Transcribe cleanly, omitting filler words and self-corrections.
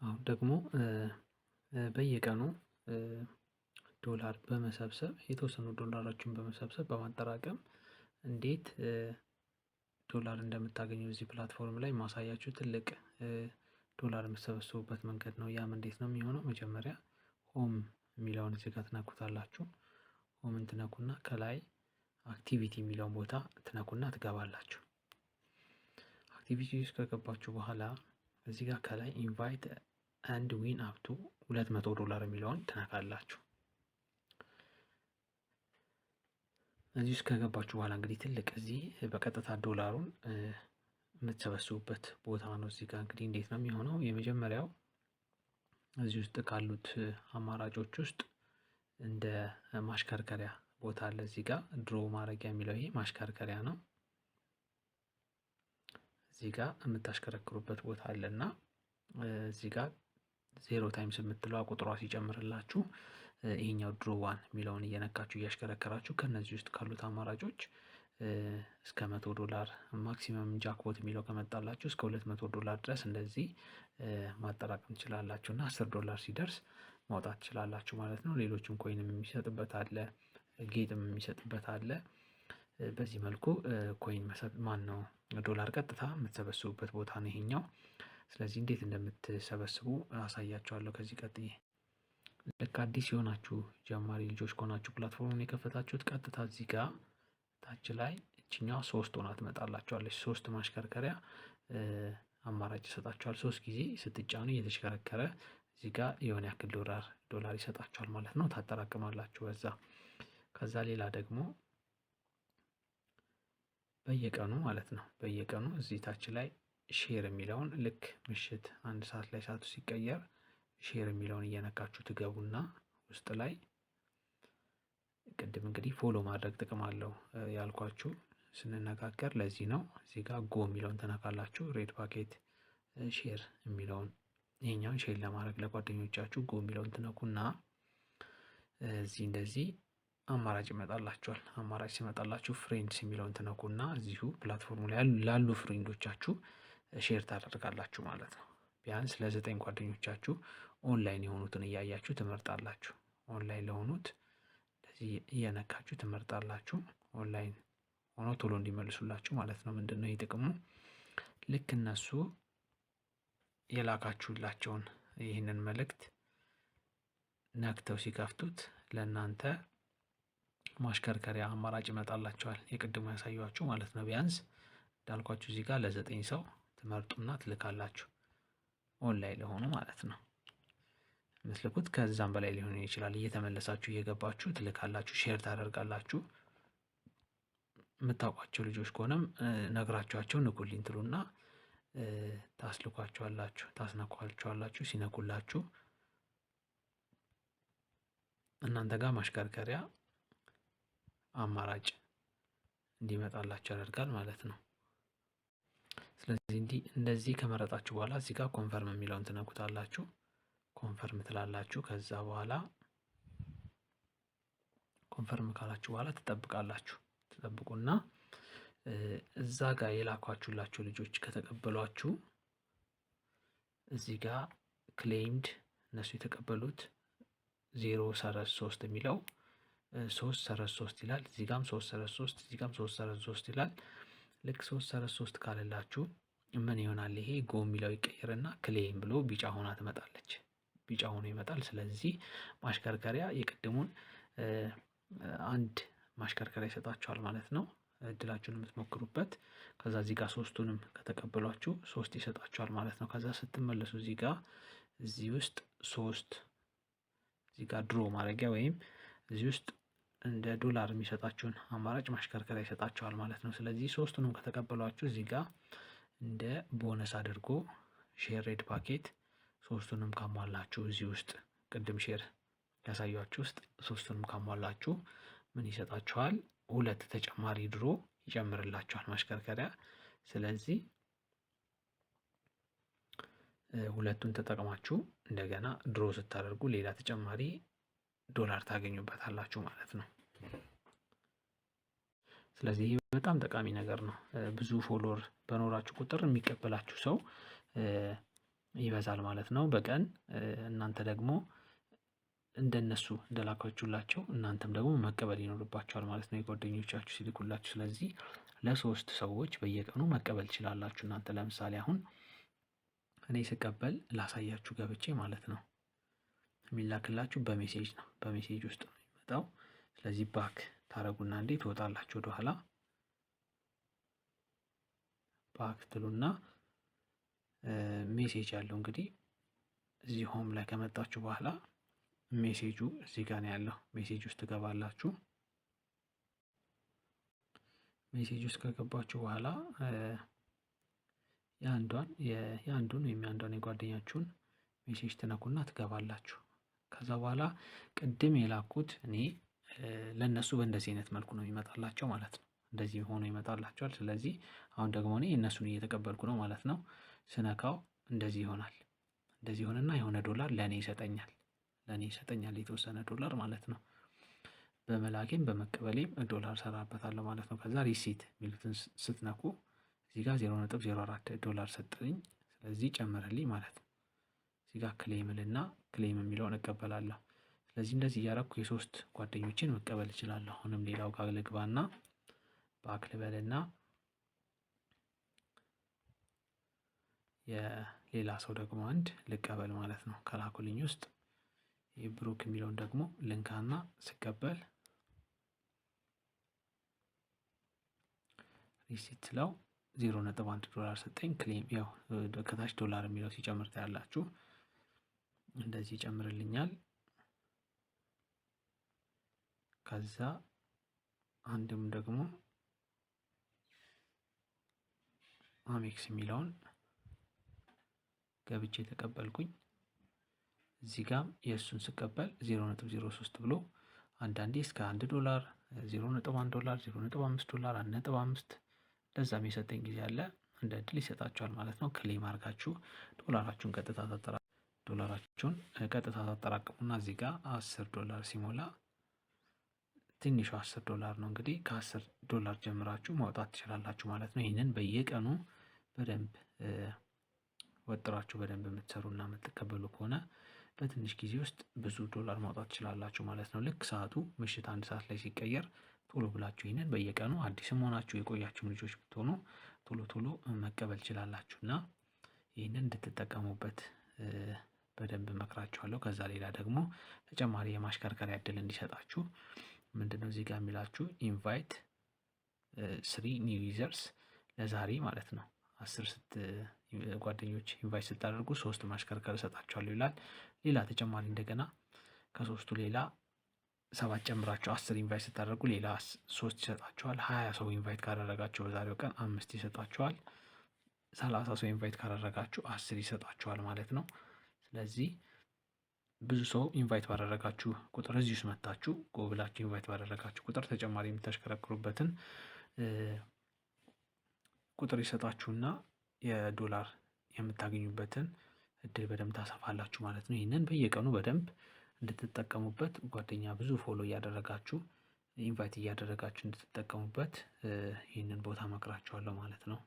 አሁን ደግሞ በየቀኑ ዶላር በመሰብሰብ የተወሰኑ ዶላሮችን በመሰብሰብ በማጠራቀም እንዴት ዶላር እንደምታገኙ እዚህ ፕላትፎርም ላይ ማሳያችሁ ትልቅ ዶላር የምትሰበስቡበት መንገድ ነው። ያም እንዴት ነው የሚሆነው? መጀመሪያ ሆም የሚለውን እዚህ ጋር ትነኩታላችሁ። ሆምን ትነኩና ከላይ አክቲቪቲ የሚለውን ቦታ ትነኩና ትገባላችሁ። አክቲቪቲ ውስጥ ከገባችሁ በኋላ እዚህ ጋር ከላይ ኢንቫይት አንድ ዊን አፕቱ $200 የሚለውን ትነካላችሁ። እዚህ ውስጥ ከገባችሁ በኋላ እንግዲህ ትልቅ እዚህ በቀጥታ ዶላሩን የምትሰበስቡበት ቦታ ነው። እዚህ ጋር እንግዲህ እንዴት ነው የሚሆነው? የመጀመሪያው እዚህ ውስጥ ካሉት አማራጮች ውስጥ እንደ ማሽከርከሪያ ቦታ አለ። እዚህ ጋር ድሮ ማድረጊያ የሚለው ይሄ ማሽከርከሪያ ነው። እዚህ ጋር የምታሽከረክሩበት ቦታ አለና እዚህ ጋር 0 ታይምስ የምትለዋ ቁጥሯ ሲጨምርላችሁ ይሄኛው ድሮ ዋን የሚለውን እየነካችሁ እያሽከረከራችሁ ከነዚህ ውስጥ ካሉት አማራጮች እስከ $100 ማክሲመም ጃክፖት የሚለው ከመጣላችሁ እስከ $200 ድረስ እንደዚህ ማጠራቀም ትችላላችሁ እና $10 ሲደርስ ማውጣት ትችላላችሁ ማለት ነው። ሌሎችም ኮይንም የሚሰጥበት አለ፣ ጌጥም የሚሰጥበት አለ። በዚህ መልኩ ኮይን ማነው ዶላር ቀጥታ የምትሰበስቡበት ቦታ ነው ይሄኛው። ስለዚህ እንዴት እንደምትሰበስቡ አሳያችኋለሁ ከዚህ ቀጥዬ። ልክ አዲስ የሆናችሁ ጀማሪ ልጆች ከሆናችሁ ፕላትፎርሙን የከፈታችሁት ቀጥታ እዚህ ጋር ታች ላይ እችኛዋ 3 ሆና ትመጣላችኋለች። 3 ማሽከርከሪያ አማራጭ ይሰጣችኋል። 3 ጊዜ ስትጫኑ እየተሽከረከረ እዚህ ጋር የሆነ ያክል ዶላር ይሰጣችኋል ማለት ነው። ታጠራቅማላችሁ በዛ። ከዛ ሌላ ደግሞ በየቀኑ ማለት ነው በየቀኑ እዚህ ታች ላይ ሼር የሚለውን ልክ ምሽት 1 ሰዓት ላይ ሰዓቱ ሲቀየር ሼር የሚለውን እየነካችሁ ትገቡና ውስጥ ላይ ቅድም እንግዲህ ፎሎ ማድረግ ጥቅም አለው ያልኳችሁ ስንነጋገር ለዚህ ነው። እዚህ ጋር ጎ የሚለውን ትነካላችሁ። ሬድ ፓኬት ሼር የሚለውን ይሄኛውን ሼር ለማድረግ ለጓደኞቻችሁ ጎ የሚለውን ትነኩና እዚህ እንደዚህ አማራጭ ይመጣላችኋል። አማራጭ ሲመጣላችሁ ፍሬንድስ የሚለውን ትነኩና እዚሁ ፕላትፎርሙ ላይ ላሉ ፍሬንዶቻችሁ ሼር ታደርጋላችሁ ማለት ነው። ቢያንስ ለ9 ጓደኞቻችሁ ኦንላይን የሆኑትን እያያችሁ ትመርጣላችሁ። ኦንላይን ለሆኑት እንደዚህ እየነካችሁ ትመርጣላችሁ። ኦንላይን ሆኖ ቶሎ እንዲመልሱላችሁ ማለት ነው። ምንድነው ይህ ጥቅሙ? ልክ እነሱ የላካችሁላቸውን ይህንን መልእክት ነክተው ሲከፍቱት ለእናንተ ማሽከርከሪያ አማራጭ ይመጣላችኋል። የቅድሙ ያሳያችሁ ማለት ነው። ቢያንስ እንዳልኳችሁ እዚህ ጋር ለ9 ሰው ትመርጡና ትልካላችሁ። ኦንላይን ለሆኑ ማለት ነው የምትልኩት። ከዛም በላይ ሊሆን ይችላል። እየተመለሳችሁ እየገባችሁ ትልካላችሁ፣ ሼር ታደርጋላችሁ። የምታውቋቸው ልጆች ከሆነም ነግራችኋቸው ንኩልኝ ትሉና ታስልኳቸዋላችሁ፣ ታስነኳቸዋላችሁ። ሲነኩላችሁ እናንተ ጋር ማሽከርከሪያ አማራጭ እንዲመጣላችሁ ያደርጋል ማለት ነው። ስለዚህ እንደዚህ ከመረጣችሁ በኋላ እዚህ ጋር ኮንፈርም የሚለውን ትነኩታላችሁ። ኮንፈርም ትላላችሁ። ከዛ በኋላ ኮንፈርም ካላችሁ በኋላ ትጠብቁና እዛ ጋር የላኳችሁላችሁ ልጆች ከተቀበሏችሁ እዚህ ጋር ክሌምድ እነሱ የተቀበሉት 0-3 የሚለው 3-3 ይላል። እዚህ ጋርም 3-3 እዚህ ጋርም 3-3 ይላል። ልክ 3-3 ካለላችሁ ምን ይሆናል? ይሄ ጎ የሚለው ይቀየርና ክሌም ብሎ ቢጫ ሆና ትመጣለች። ቢጫ ሆኖ ይመጣል። ስለዚህ ማሽከርከሪያ የቅድሙን አንድ ማሽከርከሪያ ይሰጣችኋል ማለት ነው። እድላችሁን የምትሞክሩበት። ከዛ እዚህ ጋር 3ቱንም ከተቀበሏችሁ 3 ይሰጣችኋል ማለት ነው። ከዛ ስትመለሱ እዚህ ጋር እዚህ ውስጥ 3 እዚህ ጋር ድሮ ማድረጊያ ወይም እዚህ ውስጥ እንደ ዶላር የሚሰጣችሁን አማራጭ ማሽከርከሪያ ይሰጣችኋል ማለት ነው። ስለዚህ 3ቱንም ከተቀበሏችሁ እዚህ ጋር እንደ ቦነስ አድርጎ ሼር ሬድ ፓኬት 3ቱንም ካሟላችሁ እዚህ ውስጥ ቅድም ሼር ያሳያችሁ ውስጥ 3ቱንም ካሟላችሁ ምን ይሰጣችኋል? 2 ተጨማሪ ድሮ ይጨምርላችኋል ማሽከርከሪያ። ስለዚህ 2ቱን ተጠቅማችሁ እንደገና ድሮ ስታደርጉ ሌላ ተጨማሪ ዶላር ታገኙበታላችሁ ማለት ነው። ስለዚህ ይህ በጣም ጠቃሚ ነገር ነው። ብዙ ፎሎወር በኖራችሁ ቁጥር የሚቀበላችሁ ሰው ይበዛል ማለት ነው በቀን እናንተ ደግሞ እንደነሱ እንደላካችሁላቸው እናንተም ደግሞ መቀበል ይኖርባቸዋል ማለት ነው የጓደኞቻችሁ ሲልኩላችሁ። ስለዚህ ለሶስት ሰዎች በየቀኑ መቀበል ትችላላችሁ። እናንተ ለምሳሌ አሁን እኔ ስቀበል ላሳያችሁ ገብቼ ማለት ነው። የሚላክላችሁ በሜሴጅ ነው፣ በሜሴጅ ውስጥ ነው የሚመጣው። ስለዚህ ባክ ታረጉና እንዴ ትወጣላችሁ ወደኋላ ባክ ትሉና ሜሴጅ ያለው እንግዲህ እዚህ ሆም ላይ ከመጣችሁ በኋላ ሜሴጁ እዚህ ጋር ነው ያለው። ሜሴጅ ውስጥ ትገባላችሁ። ሜሴጅ ውስጥ ከገባችሁ በኋላ የአንዱን ወይም የአንዷን የጓደኛችሁን ሜሴጅ ትነኩና ትገባላችሁ። ከዛ በኋላ ቅድም የላኩት እኔ ለእነሱ በእንደዚህ አይነት መልኩ ነው የሚመጣላቸው ማለት ነው። እንደዚህ ሆኖ ይመጣላቸዋል። ስለዚህ አሁን ደግሞ እኔ እነሱን እየተቀበልኩ ነው ማለት ነው። ስነካው እንደዚህ ይሆናል። እንደዚህ ሆነና የሆነ ዶላር ለእኔ ይሰጠኛል የተወሰነ ዶላር ማለት ነው። በመላኬም በመቀበሌም ዶላር ሰራበታለሁ ማለት ነው። ከዛ ሪሲት የሚሉትን ስትነኩ እዚህ ጋር 0.04 ዶላር ሰጠኝ። ስለዚህ ጨመረልኝ ማለት ነው። እዚህ ጋር ክሌምልና ክሌም የሚለውን እቀበላለሁ። ስለዚህ እንደዚህ እያደረኩ የሶስት ጓደኞችን መቀበል እችላለሁ። አሁንም ሌላው ጋር ልግባና ባክ ልበልና የሌላ ሰው ደግሞ አንድ ልቀበል ማለት ነው ከላኩልኝ ውስጥ የብሩክ የሚለውን ደግሞ ልንካና ስቀበል ሪሲት ለው 0.1 ዶላር ሰጠኝ። ክሌም ያው ከታች ዶላር የሚለው ሲጨምር ታያላችሁ። እንደዚህ ይጨምርልኛል። ከዛ አንድም ደግሞ አሜክስ የሚለውን ገብቼ ተቀበልኩኝ። እዚህ ጋር የእሱን ስቀበል 0.03 ብሎ አንዳንዴ እስከ 1 ዶላር 0.1 ዶላር 0.5 ዶላር 1.5 እንደዛም የሰጠኝ ጊዜ አለ። እንደ እድል ይሰጣችኋል ማለት ነው። ክሌም አድርጋችሁ ዶላራችሁን ቀጥታ ታጠራቅሙና እዚህ ጋር 10 ዶላር ሲሞላ ትንሹ 10 ዶላር ነው እንግዲህ ከ10 ዶላር ጀምራችሁ ማውጣት ትችላላችሁ ማለት ነው። ይህንን በየቀኑ በደንብ ወጥራችሁ በደንብ የምትሰሩና የምትቀበሉ ከሆነ በትንሽ ጊዜ ውስጥ ብዙ ዶላር ማውጣት ትችላላችሁ ማለት ነው። ልክ ሰዓቱ ምሽት 1 ሰዓት ላይ ሲቀየር ቶሎ ብላችሁ ይህንን በየቀኑ አዲስም ሆናችሁ የቆያችሁም ልጆች ብትሆኑ ቶሎ መቀበል ትችላላችሁ እና ይህንን እንድትጠቀሙበት በደንብ እመክራችኋለሁ። ከዛ ሌላ ደግሞ ተጨማሪ የማሽከርከሪያ እድል እንዲሰጣችሁ ምንድነው እዚህ ጋር የሚላችሁ ኢንቫይት 3 ኒው ዩዘርስ ለዛሬ ማለት ነው 10 ጓደኞች ኢንቫይት ስታደርጉ 3 ማሽከርከር እሰጣችኋለሁ ይላል። ሌላ ተጨማሪ እንደገና ከሶስቱ ሌላ 7 ጨምራችሁ 10 ኢንቫይት ስታደርጉ ሌላ 3 ይሰጣችኋል። 20 ሰው ኢንቫይት ካደረጋችሁ በዛሬው ቀን 5 ይሰጣችኋል። 30 ሰው ኢንቫይት ካደረጋችሁ 10 ይሰጣችኋል ማለት ነው። ስለዚህ ብዙ ሰው ኢንቫይት ባደረጋችሁ ቁጥር እዚህ ውስጥ መታችሁ ጎብላችሁ ኢንቫይት ባደረጋችሁ ቁጥር ተጨማሪ የምታሽከረክሩበትን ቁጥር ይሰጣችሁና የዶላር የምታገኙበትን እድል በደንብ ታሰፋላችሁ ማለት ነው። ይህንን በየቀኑ በደንብ እንድትጠቀሙበት ጓደኛ ብዙ ፎሎ እያደረጋችሁ ኢንቫይት እያደረጋችሁ እንድትጠቀሙበት ይህንን ቦታ መክራችኋለሁ ማለት ነው።